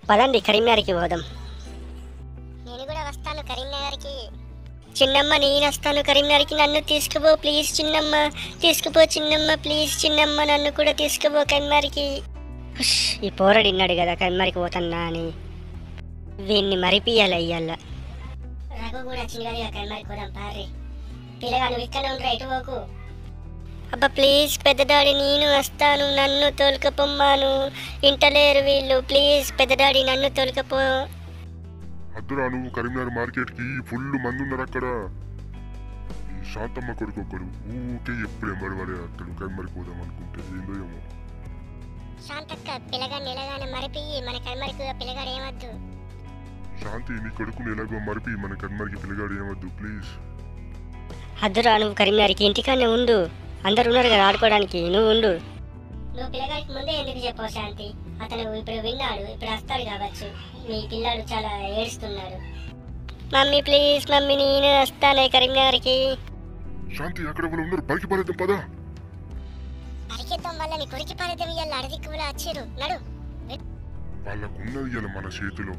పదండి కరీంనగర్కి పోదాం. నేను కూడా వస్తాను కరీంనగర్కి. చిన్నమ్మ నేను వస్తాను కరీంనగర్కి, నన్ను తీసుకుపో ప్లీజ్ చిన్నమ్మ, తీసుకుపో చిన్నమ్మ ప్లీజ్ చిన్నమ్మ, నన్ను కూడా తీసుకుపో కరీంనగర్కి. ఈ పోరడు విన్నాడు కదా కరీంనగర్కి పోతున్నా అని, వీన్ని మరిపియాలి అయ్యాల. రఘు కూడా చిన్నగా కరీంనగర్కి పోదాం పారి. పిల్లగా నువ్వు ఇక్కడ ఉంటా, ఎటు పోకు. అబ్బా ప్లీజ్ పెద్దడాడి నేను వస్తాను, నన్ను తోలుకపోమ్మాను, ఇంటలేరు వీళ్ళు, ప్లీజ్ పెద్దడాడి నన్ను తోలుకపో. అద్దురా నువ్వు కరీంనగర్ మార్కెట్కి ఫుల్ మంది ఉన్నారు అక్కడ. ఈ శాంతమ్మ కొడుకు ఒక్కడు ఊకే ఎప్పుడు ఎంబడి అతడు కరీంనగర్కి పోదాం అనుకుంటే ఏందో ఏమో. శాంతక్క పిల్లగాడిని ఎలాగానే మరిపి మన కరీంనగర్కి పిల్లగాడు ఏమద్దు. శాంతి నీ కొడుకుని ఎలాగో మరిపి మన కరీంనగర్కి పిల్లగాడు ఏమద్దు ప్లీజ్. అద్దురా నువ్వు కరీంనగర్కి ఇంటికానే ఉండు, అందరు ఉన్నారు కదా ఆడుకోవడానికి, నువ్వు ఉండు. నువ్వు పిల్లగాడికి ముందే ఎందుకు చెప్పావు శాంతి? అతను ఇప్పుడు విన్నాడు, ఇప్పుడు వస్తాడు కావచ్చు. మీ పిల్లాడు చాలా ఏడుస్తున్నాడు. మమ్మీ ప్లీజ్ మమ్మీ నేను వస్తానే కరీంనగర్కి. శాంతి అక్కడ వాళ్ళు ఉన్నారు, బలికి పారేద్దాం పదా. పరిగెత్తం వల్ల నీ కొరికి పారేద్దాం, ఇవాళ అడదిక్కులా వచ్చారు. నడు. వాళ్ళకున్నది ఇవాళ మన చేతిలో.